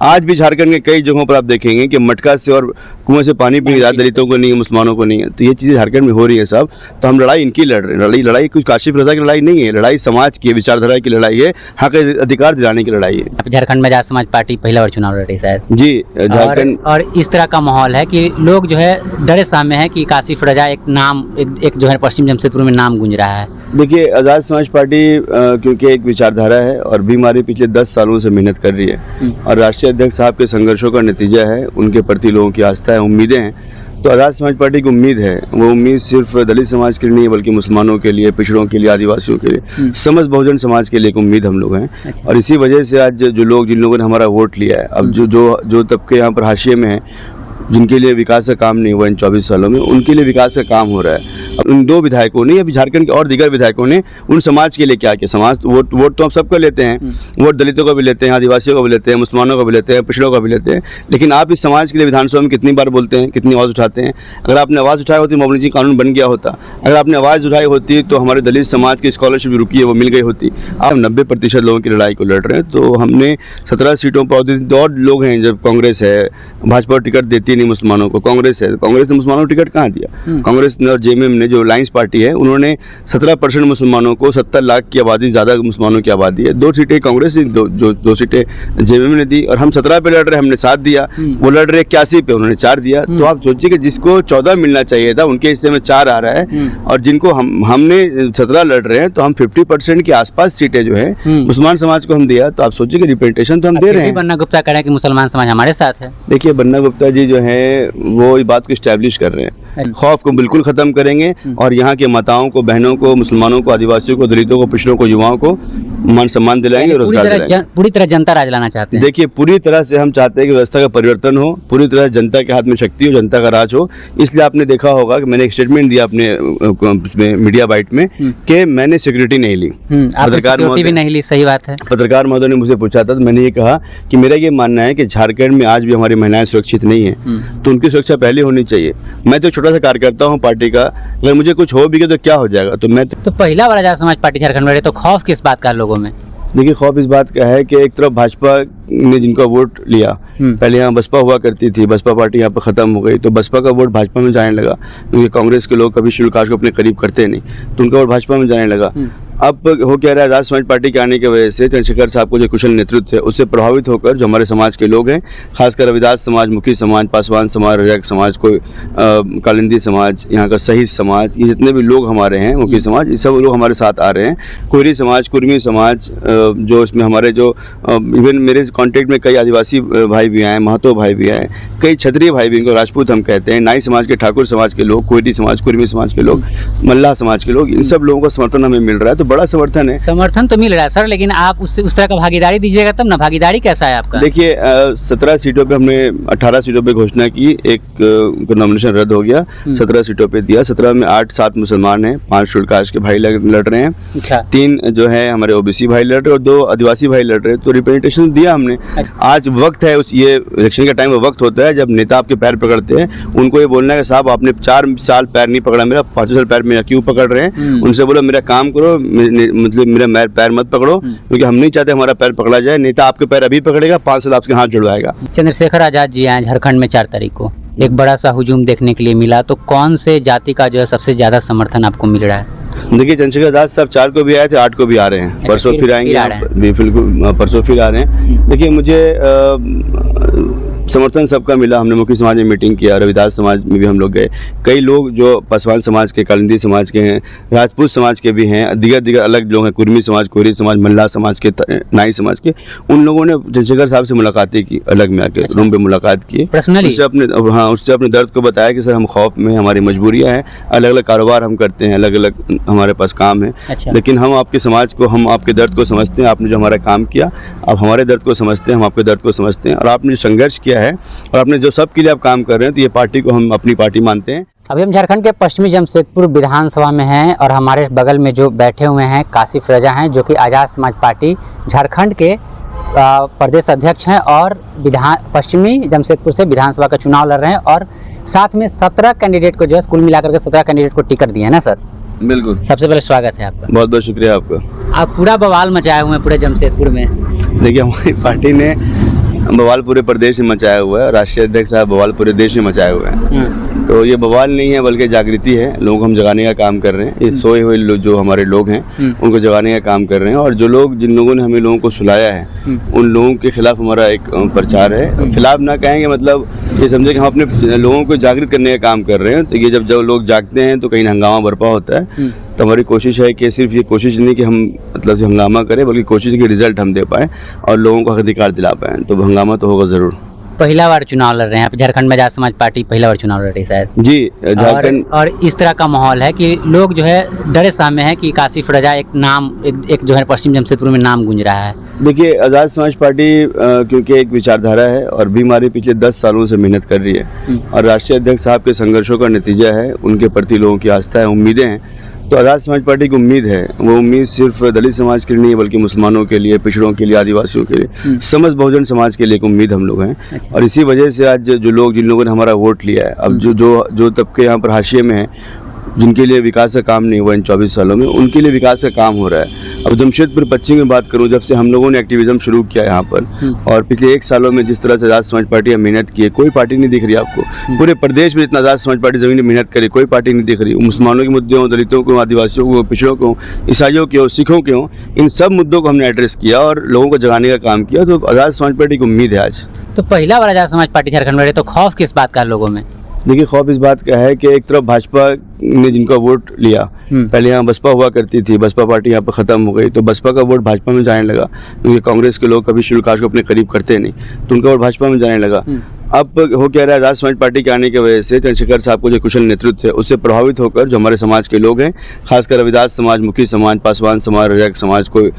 आज भी झारखंड के कई जगहों पर आप देखेंगे कि मटका से और कुएं से पानी पी दलितों को नहीं है, मुसलमानों को नहीं है। तो ये चीज़ें झारखंड में हो रही है साहब। तो हम लड़ाई इनकी लड़ रहे हैं। लड़ाई कुछ काशिफ रजा की लड़ाई नहीं है, लड़ाई समाज की विचारधारा की लड़ाई है, हक अधिकार दिलाने की लड़ाई है। झारखंड में आजाद समाज पार्टी पहला बार चुनाव लड़ रही है शायद जी झारखंड। और इस तरह का माहौल है कि लोग जो है डरे सामने है कि काशिफ रजा एक नाम एक जो है पश्चिम जमशेदपुर में नाम गूंज रहा है। देखिए आज़ाद समाज पार्टी क्योंकि एक विचारधारा है और भी हमारी पिछले 10 सालों से मेहनत कर रही है और राष्ट्रीय अध्यक्ष साहब के संघर्षों का नतीजा है, उनके प्रति लोगों की आस्था है, उम्मीदें हैं। तो आज़ाद समाज पार्टी की उम्मीद है, वो उम्मीद सिर्फ दलित समाज के लिए नहीं बल्कि मुसलमानों के लिए, पिछड़ों के लिए, आदिवासियों के लिए, समस्त बहुजन समाज के लिए एक उम्मीद हम लोग हैं। और इसी वजह से आज जो लोग जिन लोगों ने हमारा वोट लिया है, अब जो तबके यहाँ पर हाशिए में हैं, जिनके लिए विकास का काम नहीं हुआ इन 24 सालों में, उनके लिए विकास का काम हो रहा है। अब उन 2 विधायकों ने, अभी झारखंड के और दीगर विधायकों ने उन समाज के लिए क्या किया। समाज वोट तो हम सबको लेते हैं, वोट दलितों को भी लेते हैं, आदिवासियों को भी लेते हैं, मुसलमानों को भी लेते हैं, पिछड़ों को भी लेते हैं। लेकिन आप इस समाज के लिए विधानसभा में कितनी बार बोलते हैं, कितनी आवाज़ उठाते हैं? अगर आपने आवाज़ उठाई होती मोबिलिटी कानून बन गया होता। अगर आपने आवाज़ उठाई होती तो हमारे दलित समाज की स्कॉलरशिप रुकी है वो मिल गई होती। आप 90% लोगों की लड़ाई को लड़ रहे हैं। तो हमने 17 सीटों पर, और लोग हैं जब कांग्रेस है, भाजपा टिकट देती नहीं मुसलमानों को, कांग्रेस है, कांग्रेस ने मुसलमानों को टिकट कहाँ दिया? कांग्रेस ने और जेएमएम ने, जो अलायंस पार्टी है, उन्होंने 17% मुसलमानों को, 70 लाख की आबादी ज़्यादा मुसलमानों की आबादी है, 2 सीटें कांग्रेस ने, दो सीटें जेएमएम ने दी। और हम 17 पे लड़ रहे, हमने 7 दिया, वो लड़ रहे 81 पे, उन्होंने 4 दिया। तो आप सोचिए कि जिसको 14 मिलना चाहिए था उनके हिस्से में 4 आ रहा है, और जिनको हमने 17 लड़ रहे हैं, तो हम 50% के आसपास सीटें जो है मुसलमान समाज को हम दिया। तो आप सोचिए कि रिप्रेजेंटेशन तो हम दे रहे हैं। बन्ना गुप्ता कह रहे हैं कि मुसलमान समाज हमारे साथ है। देखिए बन्ना गुप्ता जी जो है वो इस बात को इस्टेब्लिश कर रहे हैं, खौफ को बिल्कुल ख़त्म करेंगे और यहाँ के माताओं को, बहनों को, मुसलमानों को, आदिवासियों को, दलितों को, पिछड़ों को, युवाओं को मान सम्मान दिलाएंगे, रोजगार दिलाएंगे। पूरी तरह जनता राज लाना चाहते हैं। देखिए पूरी तरह से हम चाहते हैं कि व्यवस्था का परिवर्तन हो, पूरी तरह से जनता के हाथ में शक्ति हो, जनता का राज हो। इसलिए आपने देखा होगा कि मैंने एक स्टेटमेंट दिया अपने मीडिया बाइट में कि मैंने सिक्योरिटी नहीं ली, पत्रकार भी नहीं ली। सही बात है। पत्रकार महोदय ने मुझे पूछा था तो मैंने ये कहा कि मेरा ये मानना है कि झारखंड में आज भी हमारी महिलाएं सुरक्षित नहीं है, तो उनकी सुरक्षा पहले होनी चाहिए। मैं तो छोटा सा कार्यकर्ता हूँ पार्टी का, अगर मुझे कुछ हो भी गया तो क्या हो जाएगा? तो पहला बार आजाद समाज पार्टी झारखंड में, तो खौफ किस बात का लोगों में? देखिए खौफ इस बात का है कि एक तरफ भाजपा ने जिनका वोट लिया, पहले यहाँ बसपा हुआ करती थी, बसपा पार्टी यहाँ पर ख़त्म हो गई, तो बसपा का वोट भाजपा में जाने लगा, क्योंकि कांग्रेस के लोग कभी शेड्यूल कास्ट को अपने करीब करते नहीं, तो उनका वोट भाजपा में जाने लगा। अब हो क्या रहा है, आज़ाद समाज पार्टी के आने की वजह से चंद्रशेखर साहब को जो कुशल नेतृत्व है उससे प्रभावित होकर जो हमारे समाज के लोग हैं, खासकर रविदास समाज, मुखी समाज, पासवान समाज, रजाक समाज, कोई कालिंदी समाज, यहाँ का शहीद समाज, ये जितने भी लोग हमारे हैं, मुखी समाज, ये सब लोग हमारे साथ आ रहे हैं। कोयरी समाज, कुर्मी समाज, जो इसमें हमारे जो इवन मेरे कॉन्टेक्ट में कई आदिवासी भाई भी आए, महतो भाई भी आए, कई क्षत्रिय भाई भी, इनको राजपूत हम कहते हैं, नाई समाज के, ठाकुर समाज के लोग, कोयरी समाज, कुर्मी समाज के लोग, मल्लाह समाज के लोग, इन सब लोगों का समर्थन हमें मिल रहा है। तो बड़ा समर्थन है। समर्थन तो मिल रहा है सर, लेकिन आप उससे उस तरह का भागीदारी दीजिएगा तब ना। भागीदारी कैसा है आपका? देखिए 17 सीटों पे हमने 18 सीटों पे घोषणा की, एक नॉमिनेशन रद्द हो गया, 17 सीटों पे दिया। 17 में 8-7 मुसलमान हैं, 5 शेड्यूल कास्ट के भाई लड़ रहे हैं, 3 जो है हमारे ओबीसी भाई लड़ रहे हैं और 2 आदिवासी भाई लड़ रहे हैं। तो रिप्रेजेंटेशन दिया हमने। आज वक्त है, ये इलेक्शन का टाइम वक्त होता है जब नेता आपके पैर पकड़ते हैं, उनको ये बोलना है कि साहब आपने 4 साल पैर नहीं पकड़ा मेरा, 5 साल पैर मेरा क्यों पकड़ रहे हैं? उनसे बोलो मेरा काम करो, मतलब मेरा पैर मत पकड़ो, क्योंकि हम नहीं चाहते हमारा पैर पकड़ा जाए। नेता आपके पैर अभी पकड़ेगा, 5 साल आपके हाथ जुड़वाएगा। चंद्रशेखर आजाद जी आए झारखंड में 4 तारीख को, एक बड़ा सा हुजूम देखने के लिए मिला, तो कौन से जाति का जो है सबसे ज्यादा समर्थन आपको मिल रहा है? देखिए चंद्रशेखर आजाद साहब 4 को भी आए थे, 8 को भी आ रहे हैं, परसों फिर आएंगे, बिल्कुल परसों फिर आ रहे हैं। देखिए मुझे समर्थन सबका मिला। हमने मुखी समाज में मीटिंग किया, रविदास समाज में भी हम लोग गए, कई लोग जो पासवान समाज के, कालिंदी समाज के हैं, राजपूत समाज के भी हैं, दीगर अलग लोग हैं, कुर्मी समाज, कोयरी समाज, मल्लाह समाज के, नाई समाज के, उन लोगों ने चंद्रशेखर साहब से मुलाकातें की, अलग में आके रूम पे मुलाकात की, उससे अपने दर्द को बताया कि सर हम खौफ में, हमारी मजबूरियाँ हैं, अलग अलग कारोबार हम करते हैं, अलग अलग हमारे पास काम है, लेकिन हम आपके समाज को, हम आपके दर्द को समझते हैं, आपने जो हमारा काम किया, आप हमारे दर्द को समझते हैं, हम आपके दर्द को समझते हैं, और आपने जो संघर्ष किया है और आपने जो सबके लिए आप काम कर रहे हैं, तो ये पार्टी को हम अपनी पार्टी मानते हैं। अभी हम झारखंड के पश्चिमी जमशेदपुर विधानसभा में हैं और हमारे बगल में जो बैठे हुए हैं काशिफ रजा हैं, जो कि आज़ाद समाज पार्टी झारखंड के प्रदेश अध्यक्ष हैं और पश्चिमी जमशेदपुर से विधानसभा का चुनाव लड़ रहे हैं, और साथ में 17 कैंडिडेट को जो है कुल मिलाकर के 17 कैंडिडेट को टिकट दिए है ना सर? बिल्कुल। सबसे पहले स्वागत है आपका। बहुत बहुत शुक्रिया आपका। आप पूरा बवाल मचाए हुए हैं पूरे जमशेदपुर में। देखिए हमारी पार्टी ने बवाल पूरे प्रदेश में मचाया हुआ है। राष्ट्रीय अध्यक्ष साहब बवाल पूरे देश में मचाए हुए हैं। तो ये बवाल नहीं है बल्कि जागृति है। लोगों को हम जगाने का काम कर रहे हैं। ये सोए हुए जो हमारे लोग हैं उनको जगाने का काम कर रहे हैं। और जिन लोगों ने हमें लोगों को सुलाया है उन लोगों के खिलाफ हमारा एक प्रचार है। खिलाफ ना कहेंगे, मतलब ये समझे कि हम अपने लोगों को जागृत करने का काम कर रहे हैं। तो ये जब लोग जागते हैं तो कहीं हंगामा बरपा होता है। तो हमारी कोशिश है कि सिर्फ ये कोशिश नहीं कि हम मतलब से हंगामा करें, बल्कि कोशिश है कि रिजल्ट हम दे पाएँ और लोगों को अधिकार दिला पाएँ। तो हंगामा तो होगा ज़रूर। पहला बार चुनाव लड़ रहे हैं आप झारखंड में, आजाद समाज पार्टी पहला बार चुनाव लड़ रही है शायद जी झारखंड। और इस तरह का माहौल है कि लोग जो है डरे सामने है कि कासिफ रजा एक नाम एक जो है पश्चिम जमशेदपुर में नाम गूंज रहा है। देखिए, आज़ाद समाज पार्टी क्योंकि एक विचारधारा है और भी हमारी पिछले 10 सालों से मेहनत कर रही है और राष्ट्रीय अध्यक्ष साहब के संघर्षों का नतीजा है। उनके प्रति लोगों की आस्था है, उम्मीदें हैं। तो आज़ाद समाज पार्टी की उम्मीद है, वो उम्मीद सिर्फ दलित समाज के लिए नहीं है बल्कि मुसलमानों के लिए, पिछड़ों के लिए, आदिवासियों के लिए, समस्त बहुजन समाज के लिए एक उम्मीद हम लोग हैं। अच्छा। और इसी वजह से आज जिन लोगों ने हमारा वोट लिया है, अब जो तबके यहाँ पर हाशिए में हैं, जिनके लिए विकास का काम नहीं हुआ इन 24 सालों में, उनके लिए विकास का काम हो रहा है। अब जमशेदपुर पश्चिम में बात करूं, जब से हम लोगों ने एक्टिविज्म शुरू किया यहाँ पर और पिछले 1 सालों में जिस तरह से आज़ाद समाज पार्टी मेहनत की है, कोई पार्टी नहीं दिख रही आपको। पूरे प्रदेश में जितना आज़ाद समाज पार्टी ज़मीन मेहनत करी, कोई पार्टी नहीं दिख रही। मुसलमानों के मुद्दे हों, दलितों को, आदिवासियों को, पिछड़ों को, ईसाइयों के हों, सिखों के हों, इन सब मुद्दों को हमने एड्रेस किया और लोगों को जगाने का काम किया। तो आज़ाद समाज पार्टी की उम्मीद है आज। तो पहला बार आजाद समाज पार्टी झारखंड में, तो खौफ किस बात का लोगों में? देखिए, खौफ इस बात का है कि एक तरफ भाजपा ने जिनका वोट लिया, पहले यहाँ बसपा हुआ करती थी, बसपा पार्टी यहाँ पर ख़त्म हो गई, तो बसपा का वोट भाजपा में जाने लगा क्योंकि कांग्रेस के लोग कभी शेड्यूल कास्ट को अपने करीब करते नहीं, तो उनका वोट भाजपा में जाने लगा। अब हो क्या रहा है, आज़ाद समाज पार्टी के आने की वजह से चंद्रशेखर साहब को जो कुशल नेतृत्व है उससे प्रभावित होकर जो हमारे समाज के लोग हैं, खासकर रविदास समाज, मुखी समाज, पासवान समाज, रजाक समाज, कोई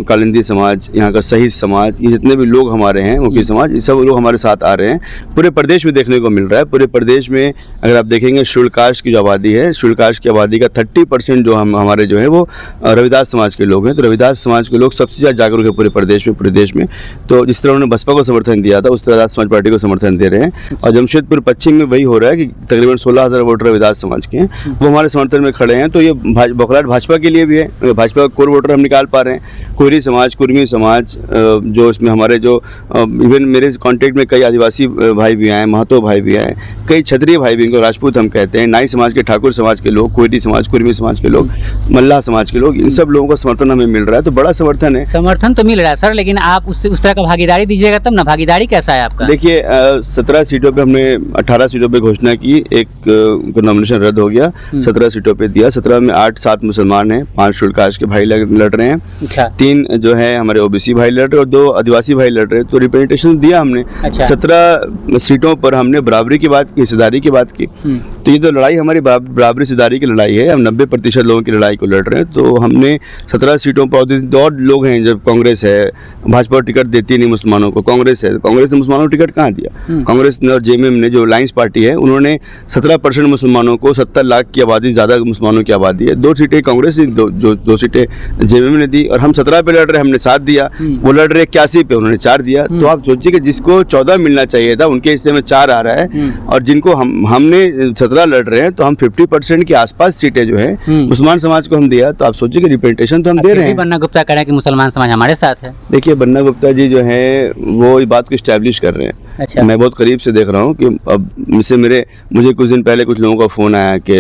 कालिंदी समाज, यहाँ का शहीद समाज, ये जितने भी लोग हमारे हैं, मुखी समाज, ये सब लोग हमारे साथ आ रहे हैं। पूरे प्रदेश में देखने को मिल रहा है। पूरे प्रदेश में अगर आप देखेंगे शेड्यूल कास्ट की जो आबादी है, शेड्यूल कास्ट की आबादी का 30% जो हमारे जो है वो रविदास समाज के लोग हैं। तो रविदास समाज के लोग सबसे ज़्यादा जागरूक है पूरे प्रदेश में, पूरे देश में। तो जिस तरह उन्होंने बसपा को समर्थन दिया था उस तरह आज़ाद समाज पार्टी को समर्थन दे रहे हैं। और जमशेदपुर पश्चिम में वही हो रहा है कि तकरीबन 16,000 वोटर रविदास समाज के हैं, वो हमारे समर्थन में खड़े हैं। तो ये बौखलाहट भाजपा के लिए भी है। भाजपा का कोर वोटर हम निकाल पा रहे हैं। कोयरी समाज, कुर्मी समाज, जो इसमें हमारे जो इवन मेरे कॉन्टेक्ट में कई आदिवासी भाई भी आए, महतो भाई भी आए, कई क्षत्रिय भाई भी, इनको राजपूत हम कहते हैं, नाई समाज के, ठाकुर समाज के लोग, कोयरी समाज, कुर्मी समाज के लोग, मल्लाह समाज के लोग, इन सब लोगों का समर्थन हमें मिल रहा है। तो बड़ा समर्थन है। समर्थन तो मिल रहा है सर, लेकिन आप उससे उस तरह का भागीदारी दीजिएगा तब ना। भागीदारी कैसा है आपका? देखिए, 17 सीटों पे हमने 18 सीटों पे घोषणा की, एक नॉमिनेशन रद्द हो गया, 17 सीटों पे दिया। 17 में 8-7 मुसलमान हैं, 5 शेड्यूल कास्ट के भाई लड़ रहे हैं, अच्छा। 3 जो है हमारे ओबीसी भाई लड़ रहे हैं और 2 आदिवासी भाई लड़ रहे हैं। तो रिप्रेजेंटेशन दिया हमने। अच्छा। 17 सीटों पर हमने बराबरी की बात की, हिस्सेदारी की बात की। तो ये तो लड़ाई हमारी बराबरी हिस्सेदारी की लड़ाई है। हम 90% लोगों की लड़ाई को लड़ रहे हैं। तो हमने 17 सीटों पर, और लोग हैं, जब कांग्रेस है, भाजपा टिकट देती नहीं मुसलमानों को, कांग्रेस है, कांग्रेस ने मुसलमानों को टिकट कहाँ दिया? कांग्रेस ने और जेएमएम ने, जो अलायंस पार्टी है, उन्होंने 17% मुसलमानों को, 70 लाख की आबादी, ज़्यादा मुसलमानों की आबादी है, 2 सीटें कांग्रेस ने, 2 सीटें जेएमएम ने दी। और हम 17 पे लड़ रहे, हमने 7 दिया। वो लड़ रहे 81 पे, उन्होंने 4 दिया। तो आप सोचिए कि जिसको 14 मिलना चाहिए था उनके हिस्से में 4 आ रहा है, और जिनको हमने 17 लड़ रहे हैं, तो हम 50% के आसपास सीटें जो है मुसलमान समाज को हम दिया। तो आप सोचिए कि रिप्रेजेंटेशन तो हम दे रहे हैं। बन्ना गुप्ता कह रहे हैं कि मुसलमान समाज हमारे साथ है। देखिए, बन्ना गुप्ता जी जो है वो इस बात को इस्टेब्लिश कर रहे हैं। अच्छा। मैं बहुत करीब से देख रहा हूँ कि अब मुझे कुछ दिन पहले कुछ लोगों का फ़ोन आया कि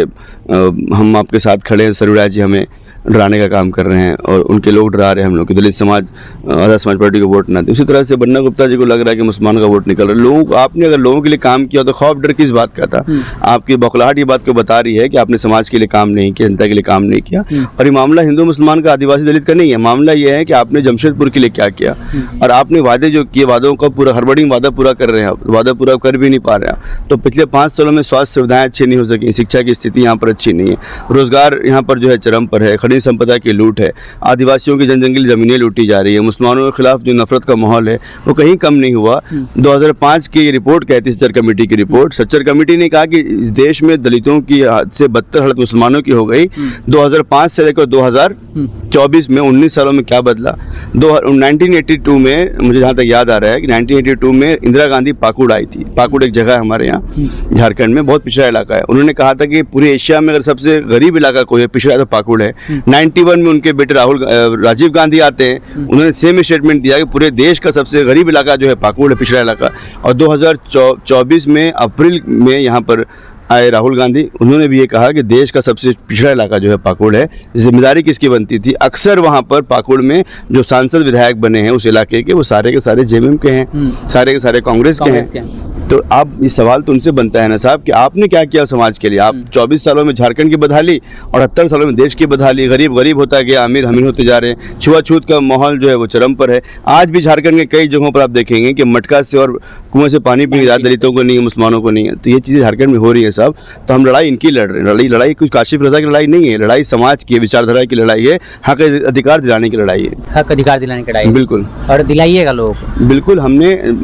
हम आपके साथ खड़े हैं, सरवड़ा जी हमें डराने का काम कर रहे हैं और उनके लोग डरा रहे हैं हम लोग कि दलित समाज आज़ाद समाज पार्टी को वोट ना दे। उसी तरह से बन्ना गुप्ता जी को लग रहा है कि मुसलमान का वोट निकल रहा है। लोगों को, आपने अगर लोगों के लिए काम किया तो खौफ डर किस बात का था? आपकी बौखलाहट ये बात को बता रही है कि आपने समाज के लिए काम नहीं किया, जनता के लिए काम नहीं किया। और ये मामला हिंदू मुसलमान का, आदिवासी दलित का नहीं है। मामला ये है कि आपने जमशेदपुर के लिए क्या किया और आपने वादे जो किए, वादों का पूरा हड़बड़ी वादा पूरा कर रहे हैं आप, वादा पूरा कर भी नहीं पा रहे हैं। तो पिछले 5 सालों में स्वास्थ्य सुविधाएं अच्छी नहीं हो सकी, शिक्षा की स्थिति यहाँ पर अच्छी नहीं है, रोजगार यहाँ पर जो है चरम पर है, खनिज संपदा की लूट है, आदिवासियों की जनजंगली ज़मीनें लूटी जा रही है, मुसलमानों के खिलाफ जो नफरत का माहौल है वो कहीं कम नहीं हुआ। 2005 की ये रिपोर्ट कहती है, सच्चर कमेटी की रिपोर्ट। सच्चर कमेटी ने कहा कि इस देश में दलितों की हद से बदतर हालत मुसलमानों की हो गई। 2005 से लेकर 2024 में 19 सालों में क्या बदला? 1982 में, मुझे जहाँ तक याद आ रहा है कि 1982 में इंदिरा गांधी पाकुड़ आई थी। पाकुड़ एक जगह है हमारे यहाँ झारखंड में, बहुत पिछड़ा इलाका है। उन्होंने कहा था कि पूरे एशिया में अगर सबसे गरीब इलाका कोई है, पिछड़ा, तो पाकुड़ है। 91 में उनके बेटे राजीव गांधी आते हैं, उन्होंने सेम स्टेटमेंट दिया कि पूरे देश का सबसे गरीब इलाका जो है पाकुड़ है, पिछड़ा इलाका। और 2024 में अप्रैल में यहाँ पर आए राहुल गांधी, उन्होंने भी ये कहा कि देश का सबसे पिछड़ा इलाका जो है पाकुड़ है। जिम्मेदारी किसकी बनती थी? अक्सर वहाँ पर पाकुड़ में जो सांसद विधायक बने हैं उस इलाके के, वो सारे के सारे जेएमएम के हैं, सारे के सारे कांग्रेस के हैं। तो आप ये सवाल तो उनसे बनता है ना साहब कि आपने क्या किया समाज के लिए? आप 24 सालों में झारखंड की बदहाली और 78 सालों में देश की बदहाली, गरीब गरीब होता गया, अमीर अमीर होते जा रहे हैं, छुआछूत का माहौल जो है वो चरम पर है। आज भी झारखंड के कई जगहों पर आप देखेंगे कि मटका से और कुएं से पानी पी रहा, दलितों को नहीं है, मुसलमानों को नहीं है। तो ये चीज़ें झारखंड में हो रही है साहब। तो हम लड़ाई इनकी लड़ रहे हैं। लड़ाई कुछ काशिफ रजा की लड़ाई नहीं है, लड़ाई समाज की विचारधारा की लड़ाई है, हक अधिकार दिलाने की लड़ाई है। हक अधिकार दिलाने की लड़ाई, बिल्कुल, और दिलाइएगा लोगों को। बिल्कुल,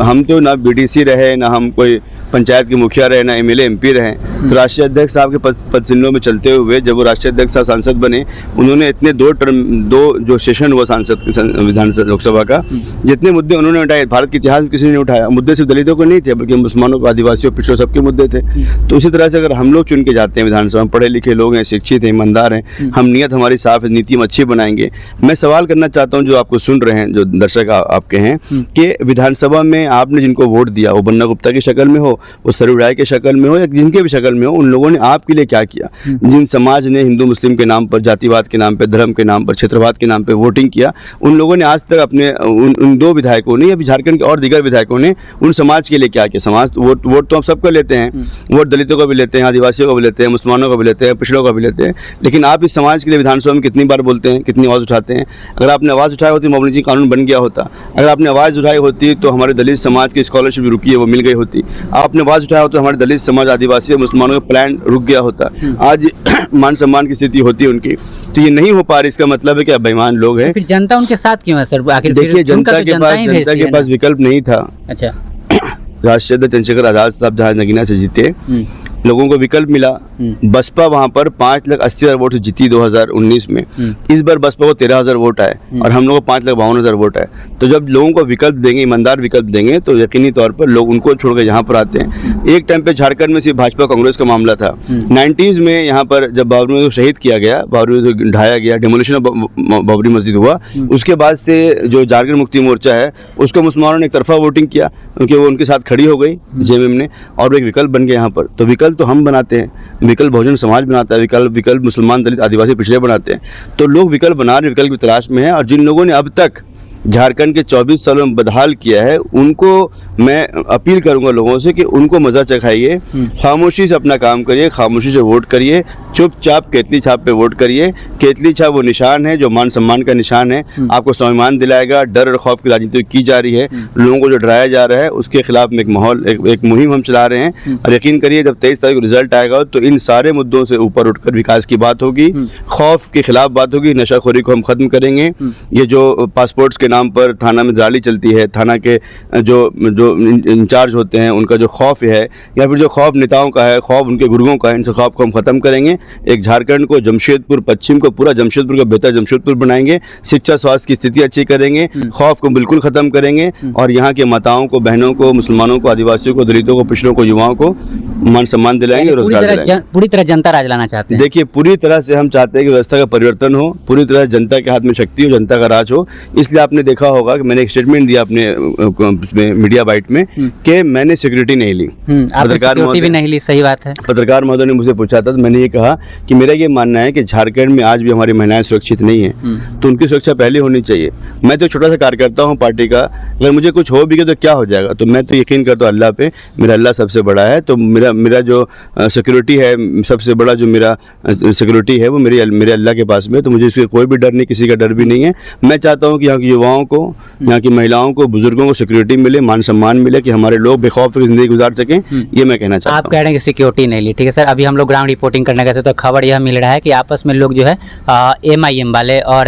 हम तो ना बीडीसी रहे, ना हम कोई पंचायत के मुखिया रहे, ना एमएलए एमपी रहे। तो राष्ट्रीय अध्यक्ष साहब के पद चिन्हों में चलते हुए जब वो राष्ट्रीय अध्यक्ष साहब सांसद बने, उन्होंने इतने दो जो सेशन हुआ सांसद विधानसभा लोकसभा का, जितने मुद्दे उन्होंने उठाए भारत के इतिहास में किसी ने उठाया। मुद्दे सिर्फ दलितों को नहीं थे, बल्कि मुसलमानों को, आदिवासियों, पिछड़ों, सबके मुद्दे थे। तो उसी तरह से अगर हम लोग चुन के जाते हैं विधानसभा में, पढ़े लिखे लोग हैं, शिक्षित हैं, ईमानदार हैं, हम नियत हमारी साफ है, नीति हम अच्छी बनाएंगे। मैं सवाल करना चाहता हूँ जो आपको सुन रहे हैं, जो दर्शक आपके हैं, कि विधानसभा में आपने जिनको वोट दिया, वो बन्ना गुप्ता की शक्ल में हो, वो सरूर राय के शक्ल में हो, या जिनके भी शक्ल में हो, उन लोगों ने आपके लिए क्या किया? जिन समाज ने हिंदू मुस्लिम के नाम पर, जातिवाद के नाम पर, धर्म के नाम पर, क्षेत्रवाद के नाम पर वोटिंग किया, उन लोगों ने आज तक अपने उन दो विधायकों ने, अभी झारखंड के और दीगर विधायकों ने उन समाज के लिए क्या किया? समाज वोट तो हम सबको लेते हैं, वोट दलितों को भी लेते हैं, आदिवासियों को भी लेते हैं, मुसलमानों को भी लेते हैं, पिछड़ों को भी लेते हैं, लेकिन आप इस समाज के लिए विधानसभा में कितनी बार बोलते हैं, कितनी आवाज़ उठाते हैं? अगर आपने आवाज़ उठाई होती मोबिलिटी कानून बन गया होता। अगर आपने आवाज़ उठाई होती तो हमारे दलित समाज की स्कॉलरशिप रुकी है वो मिल गई होती। आपने आवाज़ उठाया होता तो हमारे दलित समाज, आदिवासी और मुसलमानों का प्लान रुक गया होता। आज मान सम्मान की स्थिति होती है उनकी, तो ये नहीं हो पा रही। इसका मतलब है कि आप बेईमान लोग हैं। फिर जनता उनके साथ क्यों है सर? आखिर देखिए, जनता के पास विकल्प नहीं था। अच्छा, राष्ट्रीय अध्यक्ष चंद्रशेखर आजाद साहब जहाँ नगीना से जीते, लोगों को विकल्प मिला। बसपा वहाँ पर 5,80,000 वोट से जीती 2019 में। इस बार बसपा को 13,000 वोट आए और हम लोग को 5,52,000 वोट आए। तो जब लोगों को विकल्प देंगे, ईमानदार विकल्प देंगे, तो यकीनी तौर पर लोग उनको छोड़कर यहाँ पर आते हैं। एक टाइम पे झारखंड में सिर्फ भाजपा कांग्रेस का मामला था। 90s में यहाँ पर जब बाबरी को शहीद किया गया, बाबरी को ढाया गया, डेमोलिशन ऑफ बाबरी मस्जिद हुआ, उसके बाद से जो झारखंड मुक्ति मोर्चा है उसको मुसलमानों ने एक तरफा वोटिंग किया, क्योंकि वो उनके साथ खड़ी हो गई जेएमएम ने, और वो एक विकल्प बन गया यहाँ पर। तो विकल्प तो हम बनाते हैं, विकल्प बहुजन समाज बनाता है, विकल्प मुसलमान, दलित, आदिवासी, पिछड़े बनाते हैं। तो लोग विकल्प बना रहे, विकल्प की तलाश में है। और जिन लोगों ने अब तक झारखंड के 24 सालों में बदहाल किया है, उनको मैं अपील करूंगा लोगों से कि उनको मज़ा चखाइए, खामोशी से अपना काम करिए, खामोशी से वोट करिए, चुपचाप केतली छाप पे वोट करिए। केतली छाप वो निशान है जो मान सम्मान का निशान है, आपको स्वाभिमान दिलाएगा। डर और खौफ की राजनीति की जा रही है, लोगों को जो डराया जा रहा है उसके खिलाफ में एक मुहिम हम चला रहे हैं। और यकीन करिए जब 23 तारीख को रिजल्ट आएगा तो इन सारे मुद्दों से ऊपर उठकर विकास की बात होगी, खौफ के खिलाफ बात होगी, नशाखोरी को हम खत्म करेंगे। ये जो पासपोर्ट्स के नाम पर थाना में दलाली चलती है, थाना के जो इंचार्ज होते हैं उनका जो खौफ है, या फिर जो खौफ नेताओं का है, खौफ उनके गुर्गों का है, इन खौफ को हम ख़त्म करेंगे। एक झारखंड को, जमशेदपुर पश्चिम को, पूरा जमशेदपुर को बेहतर जमशेदपुर बनाएंगे। शिक्षा स्वास्थ्य की स्थिति अच्छी करेंगे, खौफ को बिल्कुल ख़त्म करेंगे। और यहाँ के माताओं को, बहनों को, मुसलमानों को, आदिवासियों को, दलितों को, पिछड़ों को, युवाओं को मान सम्मान दिलाएंगे, रोजगार दिलाएंगे। पूरी तरह जनता राज लाना चाहते हैं। देखिए, पूरी तरह से हम चाहते हैं कि व्यवस्था का परिवर्तन हो, पूरी तरह से जनता के हाथ में शक्ति हो, जनता का राज हो। इसलिए आपने देखा होगा कि मैंने एक स्टेटमेंट दिया अपने मीडिया बाइट में कि मैंने सिक्योरिटी नहीं ली, पत्रकार भी नहीं ली। सही बात है। पत्रकार महोदय ने मुझे पूछा था तो मैंने ये कहा कि मेरा ये मानना है कि झारखंड में आज भी हमारी महिलाएं सुरक्षित नहीं है, तो उनकी सुरक्षा पहले होनी चाहिए। मैं तो छोटा सा कार्यकर्ता हूँ पार्टी का, अगर मुझे कुछ हो भी गया तो क्या हो जाएगा? तो मैं तो यकीन करता हूँ अल्लाह पे, मेरा अल्लाह सबसे बड़ा है। तो मेरा जो सिक्योरिटी है, सबसे बड़ा जो मेरा सिक्योरिटी है वो मेरे अल्लाह के पास में। तो मुझे इसके कोई भी डर नहीं, किसी का डर भी नहीं है। मैं चाहता हूँ कि यहाँ के युवाओं को, यहाँ की महिलाओं को, बुजुर्गों को सिक्योरिटी मिले, मान सम्मान मिले, कि हमारे लोग बेखौफ ज़िंदगी गुजार सकें। ये मैं कहना चाहता हूँ। आप कह रहे हैं कि सिक्योरिटी नहीं ली, ठीक है सर। अभी हम लोग ग्राउंड रिपोर्टिंग करने गए थे तो खबर यह मिल रहा है कि आपस में लोग जो है MIM वाले और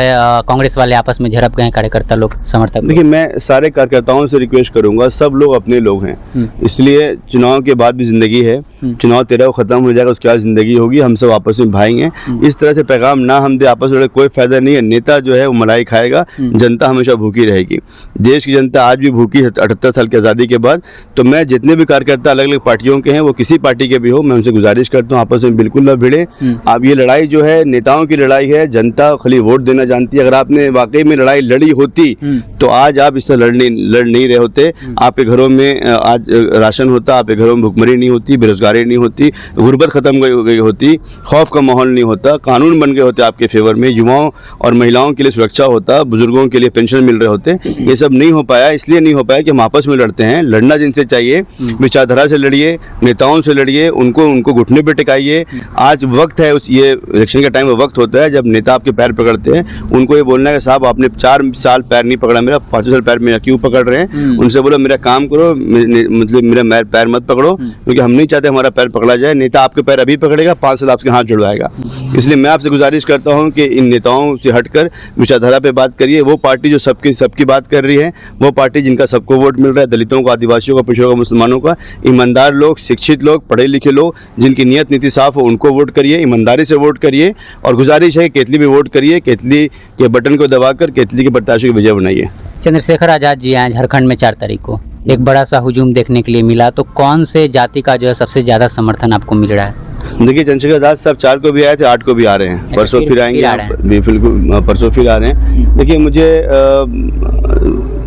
कांग्रेस वाले आपस में झड़प गए, कार्यकर्ता लोग, समर्थक। देखिए, मैं सारे कार्यकर्ताओं से रिक्वेस्ट करूंगा, सब लोग अपने लोग हैं, इसलिए चुनाव के बाद भी जिंदगी है। चुनाव 13 को खत्म हो जाएगा, उसके बाद जिंदगी होगी, हम सब आपस में भाई हैं। इस तरह से पैगाम ना हम दे आपस में, कोई फायदा नहीं है। नेता जो है वो मलाई खाएगा, जनता हमेशा भूखी रहेगी। देश की जनता आज भी भूखी है 78 साल की आज़ादी के बाद। तो मैं जितने भी कार्यकर्ता अलग अलग पार्टियों के हैं, वो किसी पार्टी के भी हो, मैं उनसे गुजारिश करता हूँ आपस में बिल्कुल न भिड़े। हैं। अब ये लड़ाई जो है नेताओं की लड़ाई है, जनता खाली वोट देना जानती है। अगर आपने वाकई में लड़ाई लड़ी होती तो आज आप इससे लड़ नहीं रहे होते। आपके घरों में आज राशन होता, आपके घरों में भुखमरी नहीं होती, बेरोजगारी नहीं होती, गुर्बत खत्म हो गई होती, खौफ का माहौल नहीं होता, कानून बन गए होते आपके फेवर में, युवाओं और महिलाओं के लिए सुरक्षा होता, बुजुर्गों के लिए पेंशन मिल रहे होते। ये सब नहीं हो पाया, इसलिए नहीं हो पाया कि हम आपस में लड़ते हैं। लड़ना जिनसे चाहिए, विचारधारा से लड़िए, नेताओं से लड़िए, उनको घुटने पे टिकाइए। आज वक्त है, उस ये इलेक्शन का टाइम वक्त होता है जब नेता आपके पैर पकड़ते हैं। उनको ये बोलना है कि साहब आपने 4 साल पैर नहीं पकड़ा मेरा, 5 साल पैर मेरा क्यों पकड़ रहे हैं? उनसे बोलो मेरा काम करो, मतलब मेरा पैर मत पकड़ो, क्योंकि हम नहीं चाहते हमारा पैर पकड़ा जाए। नेता आपके पैर अभी पकड़ेगा, 5 साल आपके हाथ जुड़वाएगा। इसलिए मैं आपसे गुजारिश करता हूं कि इन नेताओं से हटकर विचारधारा पे बात करिए। वो पार्टी जो सबकी बात कर रही है, वो पार्टी जिनका सबको वोट मिल रहा है, दलितों को, आदिवासियों को, पिछड़ों को, मुसलमानों का, ईमानदार लोग, शिक्षित लोग, पढ़े लिखे लोग, जिनकी नीयत नीति साफ हो, उनको वोट करिए, ईमानदारी से वोट करिए। और गुजारिश है केतली में वोट करिए, केतली के बटन को दबाकर केतली के प्रत्याशी की विजय बनाइए। चंद्रशेखर आज़ाद जी आए झारखंड में 4 तारीख को, एक बड़ा सा हुजूम देखने के लिए मिला, तो कौन से जाति का जो है सबसे ज़्यादा समर्थन आपको मिल रहा है? देखिए, चंद्रशेखर दास साहब 4 को भी आए थे, 8 को भी आ रहे हैं, परसों फिर आएंगे, बिल्कुल परसों फिर आ रहे हैं। देखिए, मुझे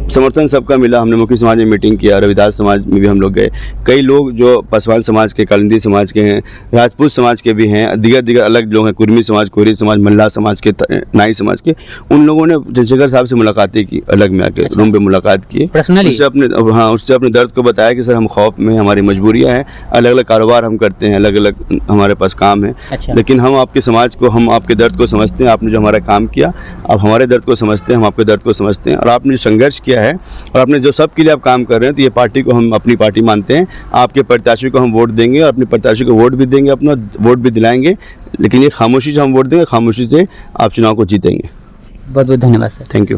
समर्थन सबका मिला। हमने मुखी समाज में मीटिंग किया, रविदास समाज में भी हम लोग गए। कई लोग जो पासवान समाज के, कालिंदी समाज के हैं, राजपूत समाज के भी हैं, दीगर अलग लोग हैं, कुर्मी समाज, कोरी समाज, मल्लाह समाज के, नाई समाज के, उन लोगों ने चंद्रशेखर साहब से मुलाकातें की, अलग में आके रूम पे मुलाकात की, उससे अपने दर्द को बताया कि सर हम खौफ में, हमारी मजबूरियाँ हैं, अलग अलग कारोबार हम करते हैं, अलग अलग हमारे पास काम है, लेकिन हम आपके समाज को, हम आपके दर्द को समझते हैं। आपने जो हमारा काम किया, आप हमारे दर्द को समझते हैं, हम आपके दर्द को समझते हैं, और आपने जो संघर्ष किया है और आपने जो सब के लिए आप काम कर रहे हैं, तो ये पार्टी को हम अपनी पार्टी मानते हैं। आपके प्रत्याशी को हम वोट देंगे और अपने प्रत्याशी को वोट भी देंगे, अपना वोट भी दिलाएंगे, लेकिन ये खामोशी से हम वोट देंगे, खामोशी से आप चुनाव को जीतेंगे। बहुत बहुत धन्यवाद सर। Thank you.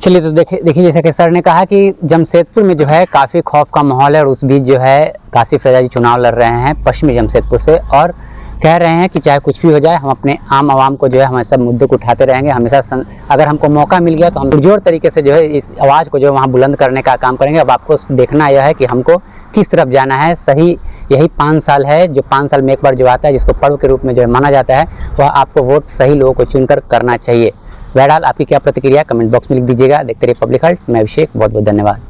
चलिए, तो देखिए जैसा कि सर ने कहा कि जमशेदपुर में जो है काफ़ी खौफ का माहौल है, और उस बीच जो है कासिफ रजा जी चुनाव लड़ रहे हैं पश्चिमी जमशेदपुर से, और कह रहे हैं कि चाहे कुछ भी हो जाए, हम अपने आम आवाम को जो है हमेशा मुद्दे को उठाते रहेंगे, हमेशा अगर हमको मौका मिल गया तो हम पुरजोर तरीके से जो है इस आवाज़ को जो है वहाँ बुलंद करने का काम करेंगे। अब आपको देखना यह है कि हमको किस तरफ जाना है। सही यही 5 साल है, जो 5 साल में एक बार जो आता है, जिसको पर्व के रूप में जो है माना जाता है, वह आपको वोट सही लोगों को चुनकर करना चाहिए। बहरहाल आपकी क्या प्रतिक्रिया कमेंट बॉक्स में लिख दीजिएगा। देखते रहिए पब्लिक हल्ट, मैं अभिषेक, बहुत बहुत धन्यवाद।